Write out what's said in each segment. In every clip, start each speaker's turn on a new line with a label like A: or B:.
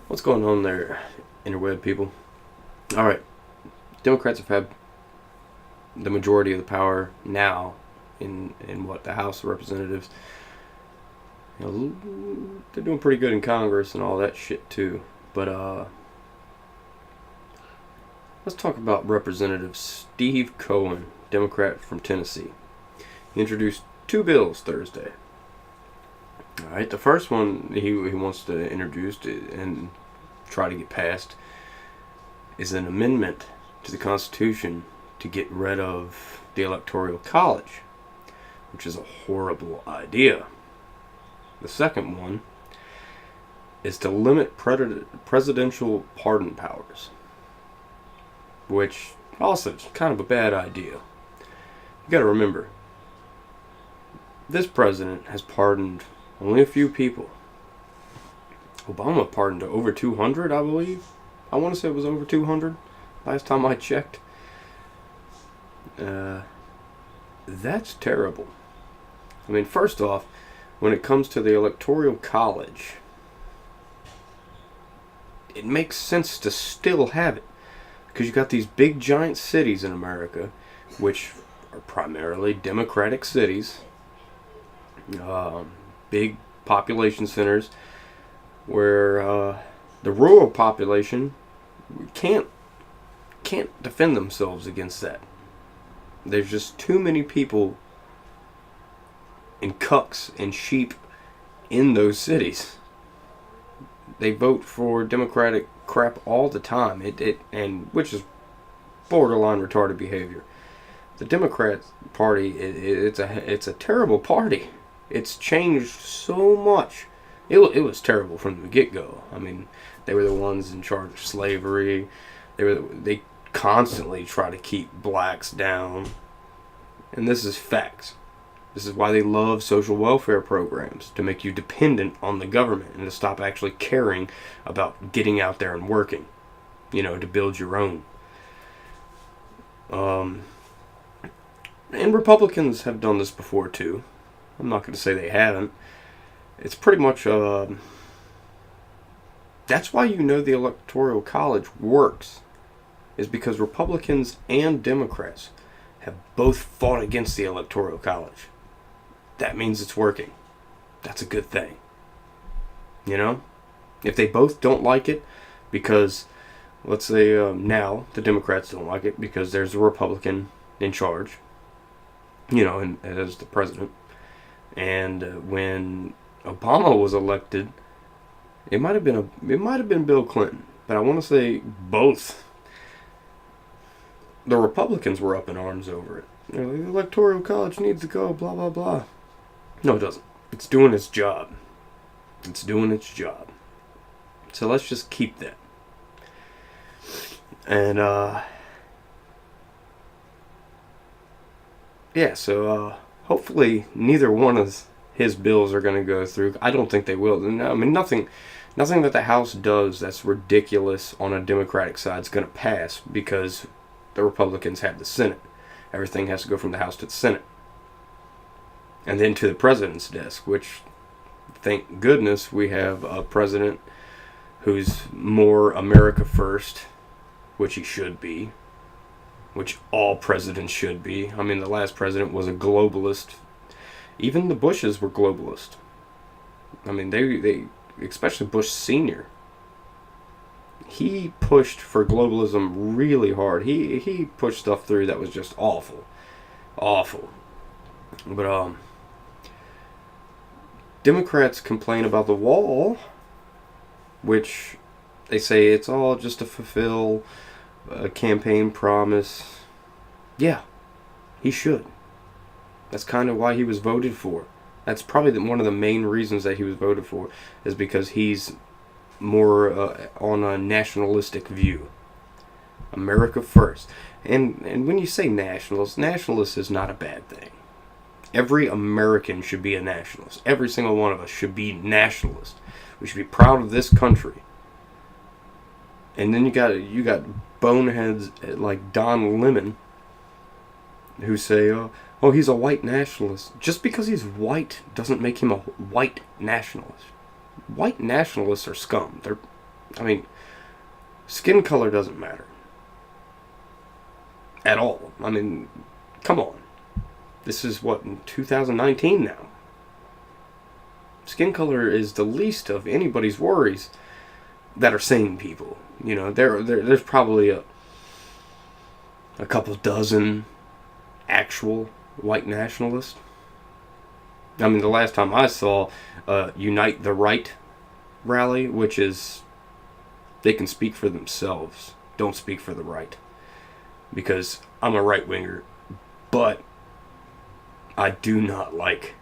A: What's going on there, interweb people? Alright, Democrats have had the majority of the power now in the House of Representatives. They're doing pretty good in Congress and all that shit too. But let's talk about Representative Steve Cohen, Democrat from Tennessee. He introduced two bills Thursday. Alright, the first one he wants to introduce and try to get passed is an amendment to the Constitution to get rid of the Electoral College, which is a horrible idea. The second one is to limit presidential pardon powers, which also is kind of a bad idea. You gotta remember, this president has pardoned only a few people. Obama pardoned over 200, I believe. I want to say it was over 200 last time I checked. That's terrible. I mean, first off, when it comes to the Electoral College, it makes sense to still have it. Because you got these big giant cities in America, which are primarily Democratic cities. Big population centers where the rural population can't defend themselves against that. There's just too many people and cucks and sheep in those cities. They vote for Democratic crap all the time. And which is borderline retarded behavior. The Democrat Party, it's a terrible party. It's changed so much. It was terrible from the get-go. I mean, they were the ones in charge of slavery. They constantly try to keep blacks down. And this is facts. This is why they love social welfare programs, to make you dependent on the government and to stop actually caring about getting out there and working, to build your own. And Republicans have done this before too. I'm not going to say they haven't. It's pretty much, that's why the Electoral College works, is because Republicans and Democrats have both fought against the Electoral College. That means it's working. That's a good thing. If they both don't like it, because, let's say now the Democrats don't like it because there's a Republican in charge, and as the president. And when Obama was elected, it might have been Bill Clinton, but I want to say both. The Republicans were up in arms over it. The Electoral College needs to go, blah blah blah. No, it doesn't. It's doing its job. It's doing its job. So let's just keep that. And hopefully neither one of his bills are going to go through. I don't think they will. I mean, nothing that the House does that's ridiculous on a Democratic side is going to pass because the Republicans have the Senate. Everything has to go from the House to the Senate. And then to the president's desk, which, thank goodness, we have a president who's more America first, which he should be. Which all presidents should be. I mean, the last president was a globalist. Even the Bushes were globalist. I mean, they especially Bush Sr. He pushed for globalism really hard. He pushed stuff through that was just awful. Awful. But, Democrats complain about the wall, which they say it's all just to fulfill a campaign promise. Yeah, he should. That's kind of why he was voted for. That's probably one of the main reasons that he was voted for, is because he's more on a nationalistic view. America first. And when you say nationalist is not a bad thing. Every American should be a nationalist. Every single one of us should be nationalist. We should be proud of this country. And then you got boneheads like Don Lemon who say, oh, he's a white nationalist. Just because he's white doesn't make him a white nationalist. White nationalists are scum. They're I mean, skin color doesn't matter at all. I mean, come on. This is what, in 2019 now. Skin color is the least of anybody's worries that are sane people. You know, there's probably a couple dozen actual white nationalists. I mean, the last time I saw Unite the Right rally, which is they can speak for themselves, don't speak for the right. Because I'm a right-winger, but I do not like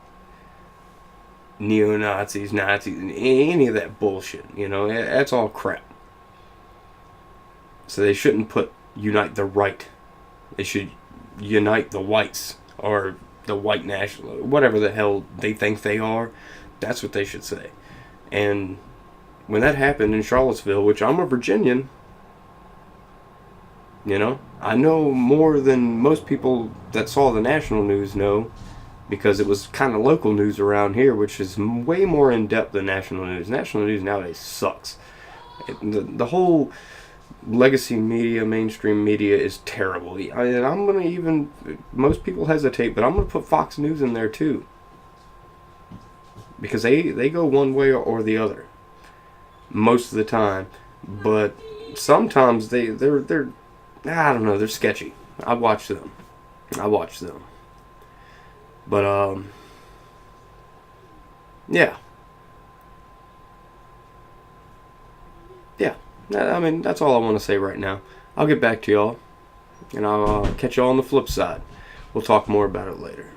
A: neo-Nazis, Nazis, any of that bullshit. You know, that's all crap. So they shouldn't put Unite the Right. They should unite the whites, or the white national, whatever the hell they think they are. That's what they should say. And when that happened in Charlottesville, which I'm a Virginian, you know, I know more than most people that saw the national news know, because it was kind of local news around here, which is way more in depth than national news. National news nowadays sucks. The whole legacy media, mainstream media is terrible. And I'm going to even, most people hesitate, but I'm going to put Fox News in there too. Because they go one way or the other. Most of the time. But sometimes they're I don't know, they're sketchy. I watch them. But, yeah. Yeah. I mean, that's all I want to say right now. I'll get back to y'all. And I'll catch y'all on the flip side. We'll talk more about it later.